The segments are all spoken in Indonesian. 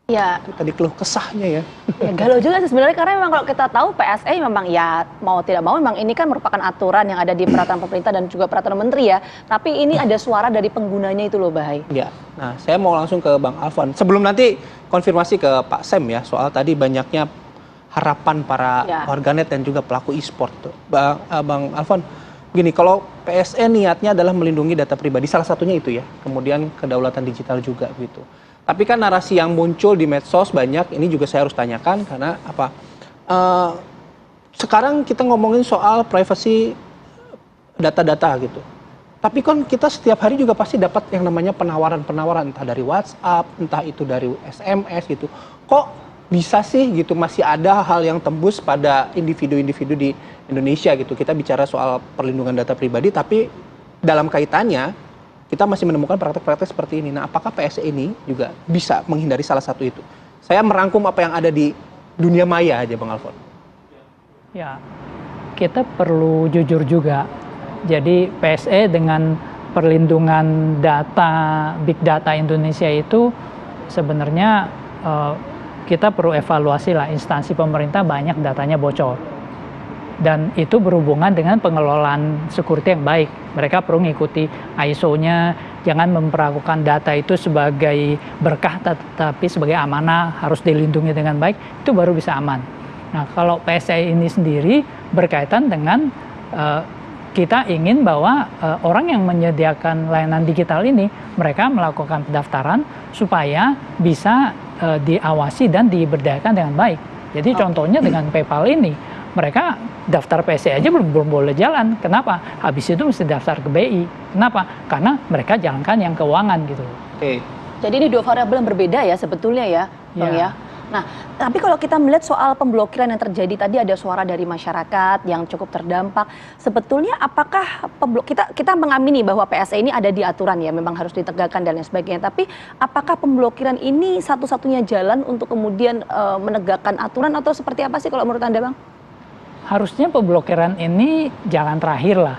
Ya, Itu tadi keluh kesahnya ya. ya galau juga sih sebenarnya karena memang kalau kita tahu PSE memang ya mau tidak mau memang ini kan merupakan aturan yang ada di peraturan pemerintah dan juga peraturan menteri ya. Tapi ini ada suara dari penggunanya itu loh Bahai. Ya, nah saya mau langsung ke Bang Alfon. Sebelum nanti konfirmasi ke Pak Sem ya, soal tadi banyaknya harapan para Ya. warganet dan juga pelaku e-sport tuh. Bang Alfon, gini, kalau PSE niatnya adalah melindungi data pribadi, salah satunya itu ya, kemudian kedaulatan digital juga gitu. Tapi kan narasi yang muncul di medsos banyak, ini juga saya harus tanyakan karena apa? Eh, Sekarang kita ngomongin soal privacy data-data gitu. Tapi kan kita setiap hari juga pasti dapat yang namanya penawaran-penawaran, entah dari WhatsApp, entah itu dari SMS gitu. Kok bisa sih gitu masih ada hal yang tembus pada individu-individu di Indonesia gitu. Kita bicara soal perlindungan data pribadi, tapi dalam kaitannya kita masih menemukan praktek-praktek seperti ini. Nah, apakah PSE ini juga bisa menghindari salah satu itu? Saya merangkum apa yang ada di dunia maya aja, Bang Alfon. Ya, kita perlu jujur juga. Jadi PSE dengan perlindungan data, big data Indonesia itu sebenarnya kita perlu evaluasi lah, instansi pemerintah banyak datanya bocor. Dan itu berhubungan dengan pengelolaan security yang baik. Mereka perlu mengikuti ISO-nya, jangan memperlakukan data itu sebagai berkah tetapi sebagai amanah, harus dilindungi dengan baik, itu baru bisa aman. Nah, kalau PSE ini sendiri berkaitan dengan kita ingin bahwa orang yang menyediakan layanan digital ini, mereka melakukan pendaftaran supaya bisa diawasi dan diberdayakan dengan baik. Jadi contohnya dengan PayPal ini, mereka daftar PSE aja belum boleh jalan. Kenapa? Habis itu mesti daftar ke BI. Kenapa? Karena mereka jalankan yang keuangan gitu. Oke. Jadi ini dua variabel yang berbeda ya sebetulnya ya, Bang ya. Nah, tapi kalau kita melihat soal pemblokiran yang terjadi tadi ada suara dari masyarakat yang cukup terdampak. Sebetulnya apakah kita mengamini bahwa PSE ini ada di aturan ya, memang harus ditegakkan dan lain sebagainya. Tapi apakah pemblokiran ini satu-satunya jalan untuk kemudian menegakkan aturan atau seperti apa sih kalau menurut Anda, Bang? Harusnya pemblokiran ini jalan terakhir lah.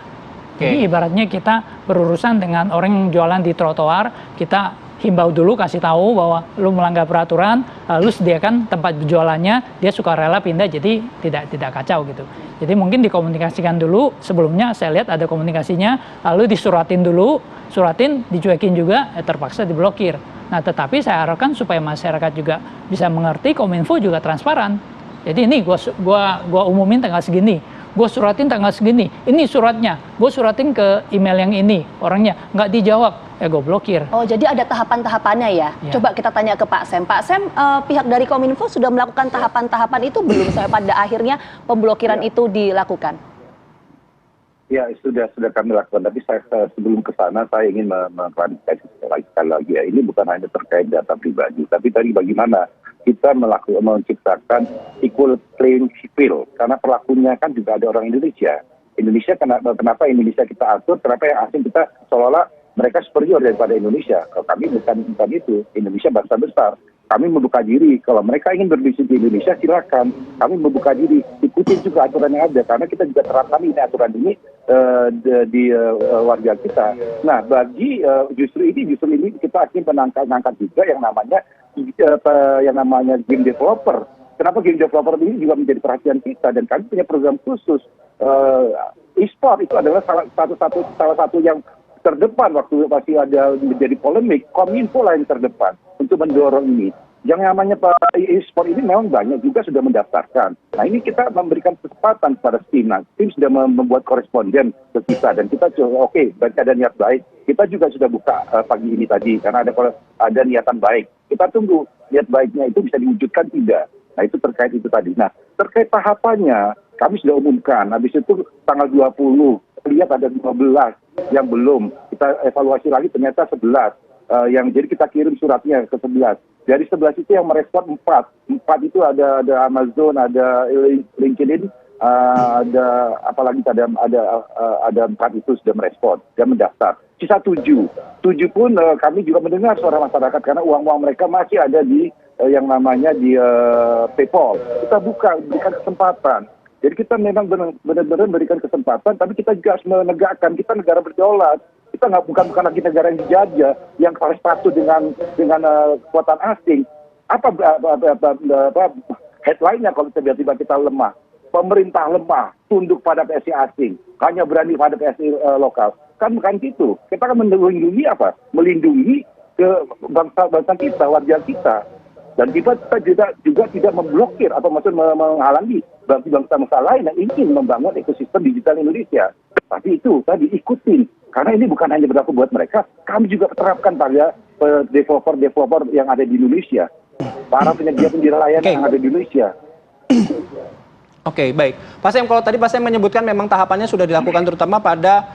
Jadi ibaratnya kita berurusan dengan orang yang jualan di trotoar, kita himbau dulu, kasih tahu bahwa lu melanggar peraturan, lu sediakan tempat jualannya, dia suka rela pindah, jadi tidak kacau gitu. Jadi mungkin dikomunikasikan dulu, sebelumnya saya lihat ada komunikasinya, lalu disuratin dulu, suratin, dicuekin juga, terpaksa diblokir. Nah, tetapi saya harapkan supaya masyarakat juga bisa mengerti, Kominfo juga transparan. Jadi ini gua umumin tanggal segini, gue suratin tanggal segini, ini suratnya, gue suratin ke email yang ini, orangnya nggak dijawab, ya gue blokir. Oh, jadi ada tahapan-tahapannya ya? Coba kita tanya ke Pak Sem. Pak Sem, pihak dari Kominfo sudah melakukan tahapan-tahapan itu belum sampai pada akhirnya pemblokiran itu dilakukan? Ya, sudah kami lakukan. Tapi sebelum ke sana, saya ingin mengklarifikasi sekali lagi ya. Ini bukan hanya terkait data pribadi, tapi tadi bagaimana kita menciptakan equal playing field. Karena pelakunya kan juga ada orang Indonesia. Kenapa Indonesia kita atur, kenapa yang asing kita seolah-olah mereka superior daripada Indonesia. Kalau kami bukan itu. Indonesia bangsa besar. Kami membuka diri. Kalau mereka ingin berbisnis di Indonesia, silakan. Kami membuka diri. Ikutin juga aturan yang ada. Karena kita juga terapkan ini aturan ini di warga kita. Nah, justru ini kita akan mengangkat juga yang namanya game developer. Kenapa game developer ini juga menjadi perhatian kita, dan kami punya program khusus. E-sport itu adalah salah satu yang terdepan waktu masih ada menjadi polemik. Kominfo lah yang terdepan untuk mendorong ini. Yang namanya e-sport ini memang banyak juga sudah mendaftarkan. Nah, ini kita memberikan kesempatan kepada tim. Nah, tim sudah membuat koresponden ke kita, dan kita oke, berarti ada niat baik. Kita juga sudah buka pagi ini tadi karena ada niatan baik. Kita tunggu niat baiknya itu bisa diwujudkan tidak. Nah, itu terkait itu tadi. Nah, terkait tahapannya kami sudah umumkan. Habis itu tanggal 20 lihat ada 12 yang belum. Kita evaluasi lagi ternyata 11. Jadi kita kirim suratnya ke 11. Dari 11 itu yang merespon 4. 4 itu ada Amazon, ada LinkedIn, ada apalagi ada 4 itu sudah merespon dan mendaftar. Sisa 7. 7 pun kami juga mendengar suara masyarakat karena uang-uang mereka masih ada di yang namanya di PayPal. Kita berikan kesempatan. Jadi kita memang benar-benar berikan kesempatan, tapi kita juga harus menegakkan. Kita negara berdaulat. Kita bukan lagi negara yang dijajah, yang harus patuh dengan kekuatan asing. Apa headline-nya kalau tiba-tiba kita lemah? Pemerintah lemah, tunduk pada PSI asing, hanya berani pada PSI lokal. Kan bukan gitu. Kita kan melindungi apa? Melindungi ke bangsa kita, warga kita. Dan kita juga tidak memblokir atau maksudnya menghalangi bangsa-bangsa lain yang ingin membangun ekosistem digital Indonesia. Tapi itu tadi ikutin. Karena ini bukan hanya berlaku buat mereka, kami juga terapkan pada developer-developer yang ada di Indonesia. Para penyedia layanan yang ada di Indonesia. Oke, baik. Pak Sam, kalau tadi Pak Sam menyebutkan memang tahapannya sudah dilakukan terutama pada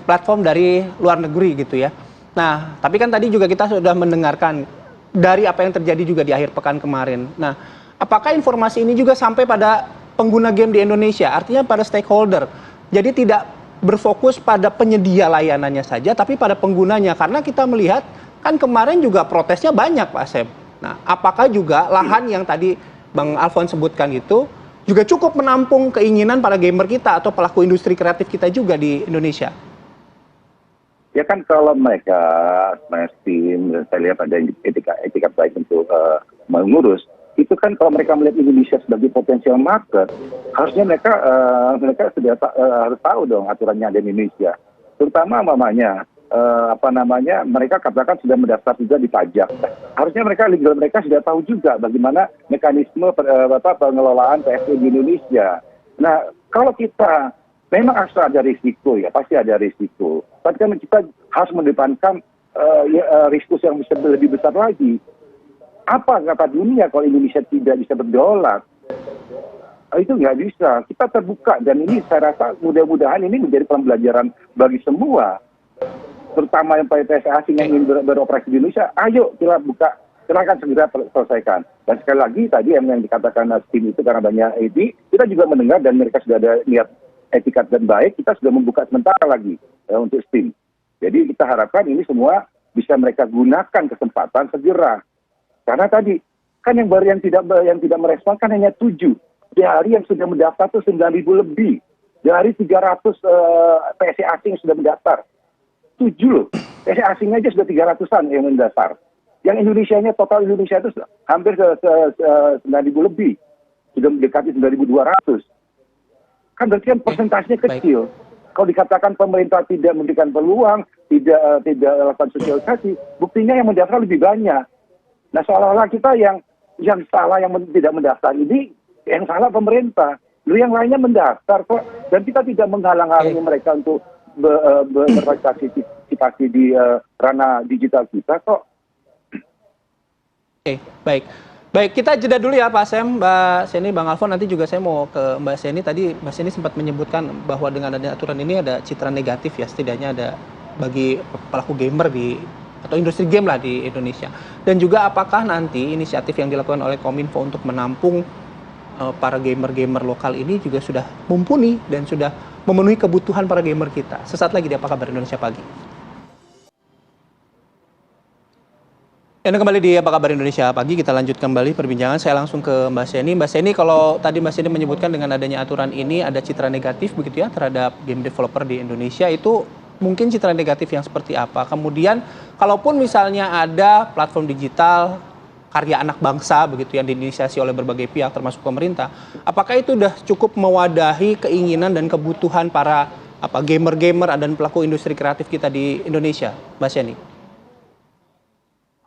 platform dari luar negeri gitu ya. Nah, tapi kan tadi juga kita sudah mendengarkan dari apa yang terjadi juga di akhir pekan kemarin. Nah, apakah informasi ini juga sampai pada pengguna game di Indonesia, artinya pada stakeholder? Jadi tidak berfokus pada penyedia layanannya saja, tapi pada penggunanya. Karena kita melihat, kan kemarin juga protesnya banyak, Pak Sam. Nah, apakah juga lahan yang tadi Bang Alfon sebutkan itu, juga cukup menampung keinginan para gamer kita atau pelaku industri kreatif kita juga di Indonesia? Ya kan kalau mereka, Steam, saya lihat ada etika baik untuk mengurus, itu kan kalau mereka melihat Indonesia sebagai potensial market, harusnya mereka sudah harus tahu dong aturannya ada di Indonesia. Terutama mereka katakan sudah mendaftar juga di pajak. Harusnya mereka sudah tahu juga bagaimana mekanisme pengelolaan PSE di Indonesia. Nah, kalau kita memang harus ada risiko ya, pasti ada risiko. Tapi kan kita harus mendepankan risiko yang lebih besar lagi. Apa kata dunia kalau Indonesia tidak bisa berdaulat? Itu nggak bisa. Kita terbuka dan ini saya rasa mudah-mudahan ini menjadi pembelajaran bagi semua. Terutama yang PSI asing yang ingin beroperasi di Indonesia, ayo kita buka, silakan segera selesaikan. Dan sekali lagi tadi yang dikatakan Steam itu karena banyak ini, kita juga mendengar dan mereka sudah ada niat etikat dan baik, kita sudah membuka sementara lagi untuk Steam. Jadi kita harapkan ini semua bisa mereka gunakan kesempatan segera. Karena tadi kan yang baru yang tidak merespon kan hanya 7. Dari yang sudah mendaftar itu 9.000 lebih. Dari 300 PSI asing yang sudah mendaftar. 7 loh. PSI asing aja sudah 300-an yang mendaftar. Yang Indonesianya, total Indonesia itu hampir ke 9.000 lebih. Sudah mendekati 9.200. Kan berarti kan persentasenya kecil. Kalau dikatakan pemerintah tidak memberikan peluang, tidak lakukan sosialisasi, buktinya yang mendaftar lebih banyak. Nah, seolah-olah kita yang salah yang tidak mendaftar ini, yang salah pemerintah. Lalu yang lainnya mendaftar kok, dan kita tidak menghalang-halangi mereka untuk berpartisipasi di ranah digital kita kok. Oke, baik. Baik, kita jeda dulu ya Pak Sam, Mbak Seni, Bang Alfon. Nanti juga saya mau ke Mbak Seni. Tadi Mbak Seni sempat menyebutkan bahwa dengan adanya aturan ini ada citra negatif ya, setidaknya ada bagi pelaku gamer atau industri game lah di Indonesia. Dan juga apakah nanti inisiatif yang dilakukan oleh Kominfo untuk menampung para gamer-gamer lokal ini juga sudah mumpuni dan sudah memenuhi kebutuhan para gamer kita. Sesaat lagi di Apa Kabar Indonesia Pagi. Dan kembali di Apa Kabar Indonesia Pagi, kita lanjut kembali perbincangan. Saya langsung ke Mbak Seni. Mbak Seni, kalau tadi Mbak Seni menyebutkan dengan adanya aturan ini ada citra negatif begitu ya terhadap game developer di Indonesia, itu mungkin citra negatif yang seperti apa? Kemudian, kalaupun misalnya ada platform digital karya anak bangsa begitu yang diinisiasi oleh berbagai pihak termasuk pemerintah, apakah itu sudah cukup mewadahi keinginan dan kebutuhan para gamer-gamer dan pelaku industri kreatif kita di Indonesia, Mbak Seni?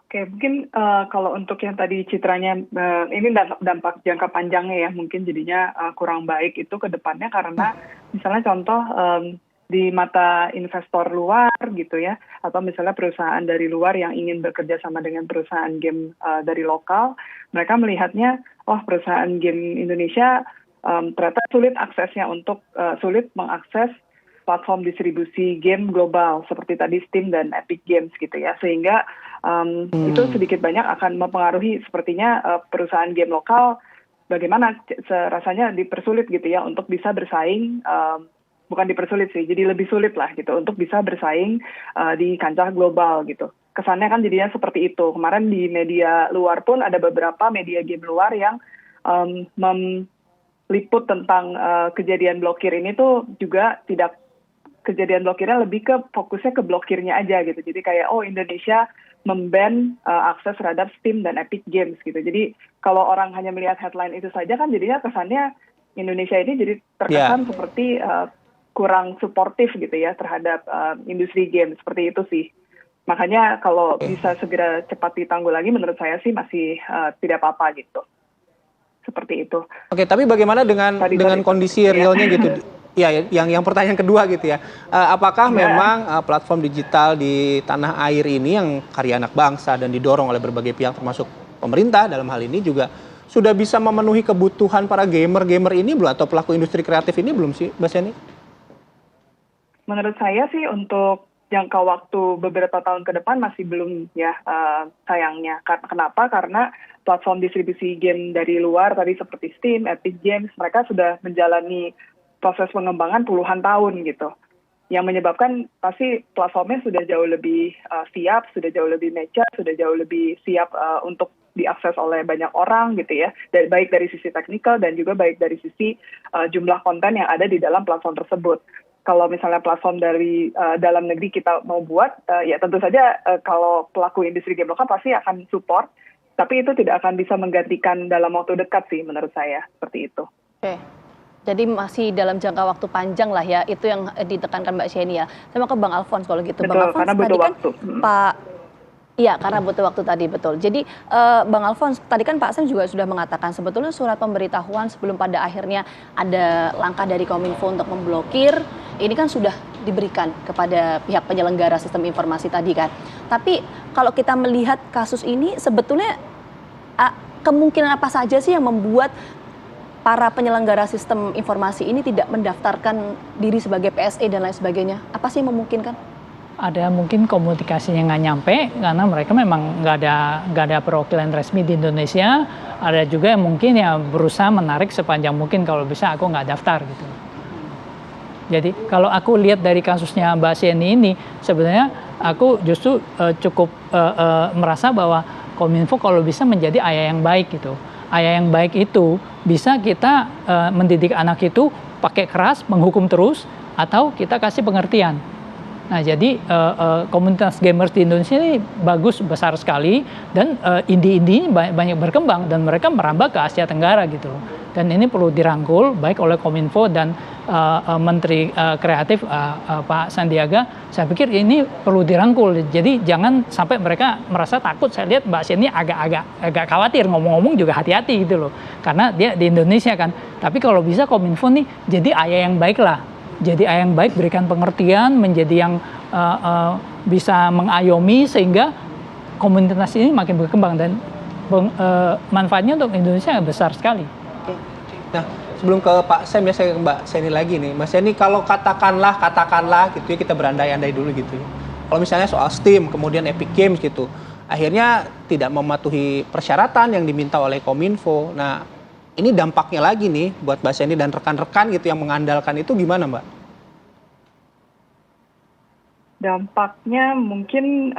Oke, mungkin kalau untuk yang tadi citranya, ini dampak jangka panjangnya ya, mungkin jadinya kurang baik itu ke depannya karena misalnya contoh di mata investor luar gitu ya, atau misalnya perusahaan dari luar yang ingin bekerja sama dengan perusahaan game dari lokal, mereka melihatnya, perusahaan game Indonesia ternyata sulit aksesnya untuk sulit mengakses platform distribusi game global seperti tadi Steam dan Epic Games gitu ya, sehingga itu sedikit banyak akan mempengaruhi sepertinya perusahaan game lokal bagaimana rasanya dipersulit gitu ya untuk bisa bersaing, bukan dipersulit sih, jadi lebih sulit lah gitu untuk bisa bersaing di kancah global gitu. Kesannya kan jadinya seperti itu. Kemarin di media luar pun ada beberapa media game luar yang meliput tentang kejadian blokir ini tuh juga tidak kejadian blokirnya lebih ke fokusnya ke blokirnya aja gitu. Jadi kayak Indonesia memban akses terhadap Steam dan Epic Games gitu. Jadi kalau orang hanya melihat headline itu saja kan jadinya kesannya Indonesia ini jadi terkesan seperti kurang suportif gitu ya terhadap industri game, seperti itu sih. Makanya kalau bisa segera cepat ditanggulangi menurut saya sih masih tidak apa-apa gitu. Seperti itu. Oke, tapi bagaimana dengan kondisi realnya gitu? Ya, yang pertanyaan kedua gitu ya. Apakah memang platform digital di tanah air ini yang karya anak bangsa dan didorong oleh berbagai pihak termasuk pemerintah dalam hal ini juga sudah bisa memenuhi kebutuhan para gamer ini belum atau pelaku industri kreatif ini belum sih, Mbak Seni? Menurut saya sih untuk jangka waktu beberapa tahun ke depan masih belum ya sayangnya. Kenapa? Karena platform distribusi game dari luar tadi seperti Steam, Epic Games, mereka sudah menjalani proses pengembangan puluhan tahun gitu. Yang menyebabkan pasti platformnya sudah jauh lebih siap, sudah jauh lebih mature, sudah jauh lebih siap untuk diakses oleh banyak orang gitu ya. Baik dari sisi teknikal dan juga baik dari sisi jumlah konten yang ada di dalam platform tersebut. Kalau misalnya platform dari dalam negeri kita mau buat, ya tentu saja kalau pelaku industri game lokal pasti akan support, tapi itu tidak akan bisa menggantikan dalam waktu dekat sih menurut saya, seperti itu. Oke. Jadi masih dalam jangka waktu panjang lah ya, itu yang ditekankan Mbak Sheni ya. Saya mau ke Bang Alphonse kalau gitu. Betul, Bang Alphonse karena butuh tadi waktu. Pak, iya karena butuh waktu tadi, betul. Jadi Bang Alphonse, tadi kan Pak Sam juga sudah mengatakan sebetulnya surat pemberitahuan sebelum pada akhirnya ada langkah dari Kominfo untuk memblokir, ini kan sudah diberikan kepada pihak penyelenggara sistem informasi tadi kan. Tapi kalau kita melihat kasus ini sebetulnya kemungkinan apa saja sih yang membuat para penyelenggara sistem informasi ini tidak mendaftarkan diri sebagai PSE dan lain sebagainya? Apa sih yang memungkinkan? Ada mungkin komunikasinya nggak nyampe karena mereka memang nggak ada perwakilan resmi di Indonesia. Ada juga yang mungkin ya berusaha menarik sepanjang mungkin kalau bisa aku nggak daftar gitu. Jadi kalau aku lihat dari kasusnya Mbak Sheni ini sebenarnya aku justru cukup merasa bahwa Kominfo kalau bisa menjadi ayah yang baik gitu. Ayah yang baik itu bisa kita mendidik anak itu pakai keras, menghukum terus, atau kita kasih pengertian. Nah jadi komunitas gamers di Indonesia ini bagus, besar sekali, dan indie-indie ini banyak berkembang, dan mereka merambah ke Asia Tenggara gitu. Dan ini perlu dirangkul baik oleh Kominfo dan Menteri Kreatif Pak Sandiaga. Saya pikir ini perlu dirangkul. Jadi jangan sampai mereka merasa takut. Saya lihat Mbak Sheni agak khawatir ngomong-ngomong juga hati-hati gitu loh. Karena dia di Indonesia kan. Tapi kalau bisa Kominfo nih jadi ayah yang baik lah. Jadi ayah yang baik, berikan pengertian, menjadi yang bisa mengayomi sehingga komunitas ini makin berkembang dan manfaatnya untuk Indonesia besar sekali. Nah, sebelum ke Pak Sam ya, saya ke Mbak Sheni lagi nih. Mbak Sheni, kalau katakanlah gitu ya, kita berandai-andai dulu gitu ya. Kalau misalnya soal Steam, kemudian Epic Games gitu, akhirnya tidak mematuhi persyaratan yang diminta oleh Kominfo. Nah, ini dampaknya lagi nih buat Mbak Sheni dan rekan-rekan gitu yang mengandalkan itu gimana, Mbak? Dampaknya mungkin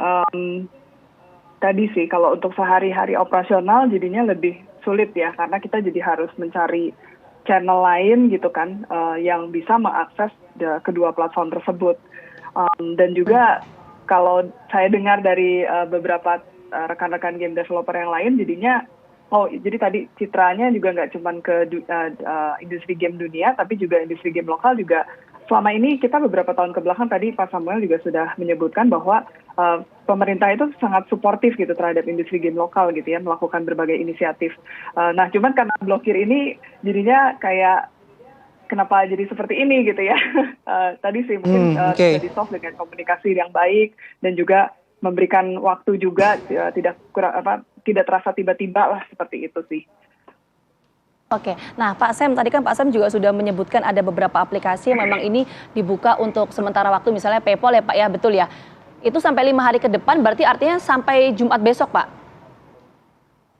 tadi sih kalau untuk sehari-hari operasional jadinya lebih sulit ya karena kita jadi harus mencari channel lain gitu kan yang bisa mengakses kedua platform tersebut dan juga kalau saya dengar dari beberapa rekan-rekan game developer yang lain jadinya jadi tadi citranya juga nggak cuma ke industri game dunia tapi juga industri game lokal juga selama ini kita beberapa tahun kebelakang tadi Pak Samuel juga sudah menyebutkan bahwa pemerintah itu sangat suportif gitu terhadap industri game lokal gitu ya melakukan berbagai inisiatif. Nah cuman karena blokir ini jadinya kayak kenapa jadi seperti ini gitu ya. Tadi sih mungkin bisa di-solve dengan komunikasi yang baik dan juga memberikan waktu juga tidak terasa tiba-tiba lah seperti itu sih. Oke, nah Pak Sam, tadi kan Pak Sam juga sudah menyebutkan ada beberapa aplikasi yang memang ini dibuka untuk sementara waktu, misalnya PayPal ya Pak ya, betul ya? Itu sampai 5 hari ke depan, berarti artinya sampai Jumat besok Pak?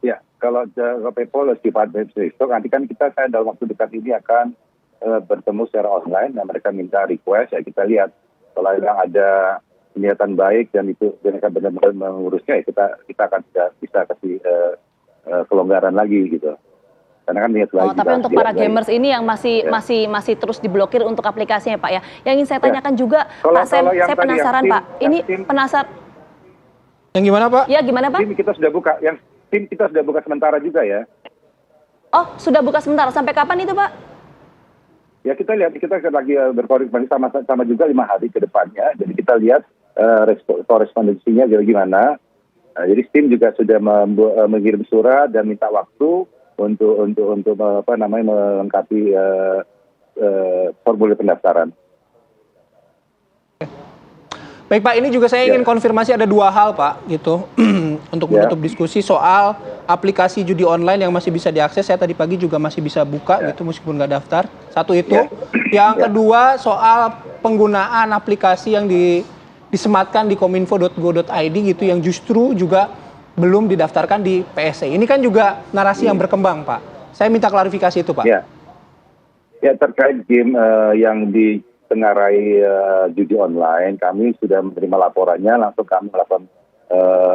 Ya, kalau PayPal harus Jumat besok, nanti kan saya dalam waktu dekat ini akan bertemu secara online, dan mereka minta request, ya kita lihat. Kalau yang ada niatan baik dan itu mereka benar-benar mengurusnya, ya kita akan bisa kasih kelonggaran lagi gitu. Karena kan tapi untuk para gamers ini yang masih terus diblokir untuk aplikasinya Pak ya. Yang ingin saya tanyakan juga Pak Sam, saya penasaran Pak. Ini Yang gimana Pak? Ya, gimana Pak? Tim kita sudah buka sementara juga ya. Oh, sudah buka sementara. Sampai kapan itu Pak? Ya kita lihat, kita lagi berkoordinasi sama juga 5 hari ke depannya. Jadi kita lihat korespondensinya gimana. Jadi tim juga sudah mengirim surat dan minta waktu untuk melengkapi formulir pendaftaran. Baik Pak, ini juga saya ingin konfirmasi ada 2 hal Pak, gitu, untuk menutup diskusi soal aplikasi judi online yang masih bisa diakses. Saya tadi pagi juga masih bisa buka, gitu, meskipun nggak daftar. Satu itu. Yang kedua soal penggunaan aplikasi yang disematkan di kominfo.go.id gitu, yang justru juga belum didaftarkan di PSE. Ini kan juga narasi yang berkembang Pak. Saya minta klarifikasi itu Pak. Ya terkait game yang ditengarai judi online, kami sudah menerima laporannya, langsung kami melakukan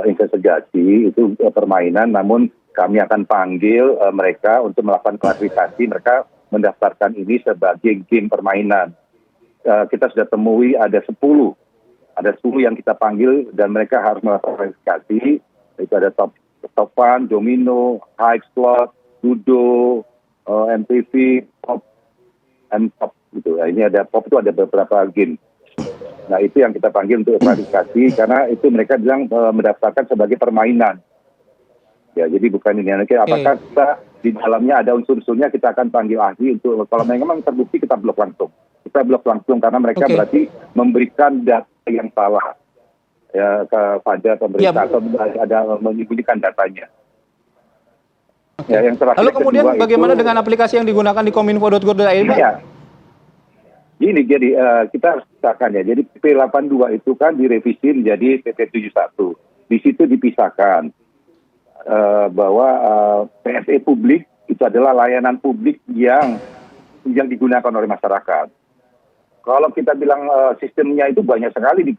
investigasi. Itu permainan, namun kami akan panggil mereka untuk melakukan klarifikasi. Mereka mendaftarkan ini sebagai game permainan. Kita sudah temui ada 10 yang kita panggil dan mereka harus melakukan klarifikasi. Itu ada top fun, domino, high slot, ludo, MTV, pop, and pop gitu. Nah, ini ada pop, itu ada beberapa game. Nah itu yang kita panggil untuk klarifikasi karena itu mereka bilang mendaftarkan sebagai permainan. Ya jadi bukan ini. Apakah kita di dalamnya ada unsur-unsurnya, kita akan panggil ahli untuk, kalau memang terbukti kita blok langsung. Kita blok langsung karena mereka berarti memberikan data yang salah ya kepada pemerintah atau ada menyembunyikan datanya. Ya, yang terakhir, lalu kemudian bagaimana dengan aplikasi yang digunakan di kominfo.go.id Pak? Ya. Ini jadi kita harus pisahkan ya. Jadi PP 82 itu kan direvisi menjadi PP 71. Di situ dipisahkan bahwa PSE publik itu adalah layanan publik yang digunakan oleh masyarakat. Kalau kita bilang sistemnya itu banyak sekali di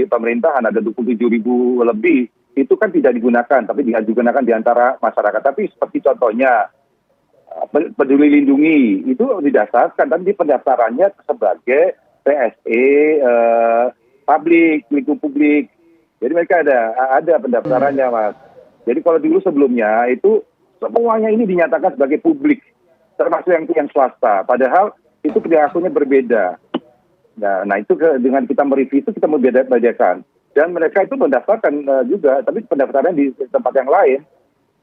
pemerintahan, ada 27.000 lebih, itu kan tidak digunakan, tapi digunakan di antara masyarakat. Tapi seperti contohnya Peduli Lindungi itu didasarkan, tapi pendaftarannya sebagai PSE lingkup publik. Jadi mereka ada pendaftarannya Mas. Jadi kalau dulu sebelumnya itu semuanya ini dinyatakan sebagai publik, termasuk yang swasta. Padahal itu perilakunya berbeda. Nah itu dengan kita mereview itu kita membedakan. Dan mereka itu mendaftarkan juga, tapi pendaftarannya di tempat yang lain.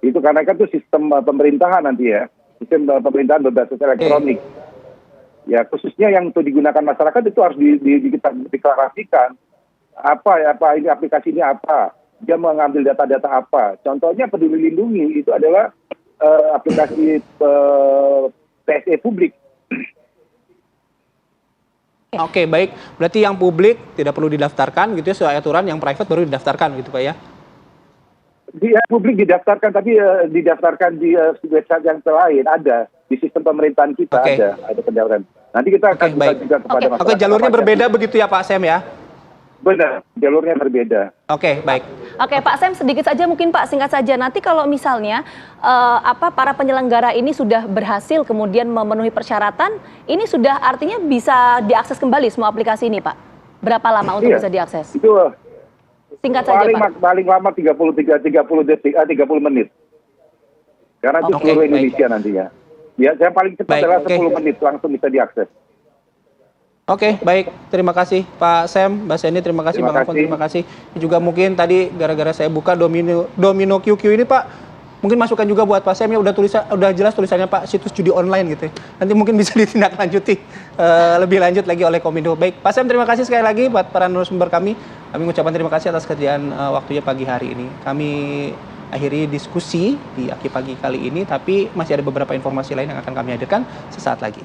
Itu karena kan itu sistem pemerintahan nanti ya. Sistem pemerintahan berbasis elektronik. Ya khususnya yang untuk digunakan masyarakat itu harus kita deklarasikan. Apa ini aplikasi ini apa? Dia mengambil data-data apa? Contohnya Peduli Lindungi itu adalah aplikasi PSE publik. Oke, baik. Berarti yang publik tidak perlu didaftarkan gitu ya, sesuai aturan, yang private baru didaftarkan gitu Pak ya? Publik didaftarkan, tapi didaftarkan di website yang lain, ada. Di sistem pemerintahan kita ada pendaftaran. Nanti kita akan buka juga kepada masyarakat. Oke, jalurnya berbeda begitu ya Pak Sem ya? Benar, jalurnya berbeda. Oke, baik. Oke, Pak Sem, sedikit saja mungkin Pak, singkat saja. Nanti kalau misalnya para penyelenggara ini sudah berhasil kemudian memenuhi persyaratan, ini sudah artinya bisa diakses kembali semua aplikasi ini, Pak? Berapa lama untuk bisa diakses? Itu singkat saja, Pak. Paling lama 30 menit. Karena itu seluruh Indonesia nantinya. Ya, yang paling cepat adalah 10 menit langsung bisa diakses. Oke, baik. Terima kasih Pak Sem, Mbak Seni, terima kasih Bang Alfon, terima kasih. Juga mungkin tadi gara-gara saya buka Domino QQ ini Pak, mungkin masukan juga buat Pak Sem ya, udah jelas tulisannya Pak, situs judi online gitu. Nanti mungkin bisa ditindaklanjuti lebih lanjut lagi oleh Kominfo. Baik, Pak Sem terima kasih sekali lagi buat para narasumber kami. Kami mengucapkan terima kasih atas kerjaan waktunya pagi hari ini. Kami akhiri diskusi di Aki Pagi kali ini, tapi masih ada beberapa informasi lain yang akan kami hadirkan sesaat lagi.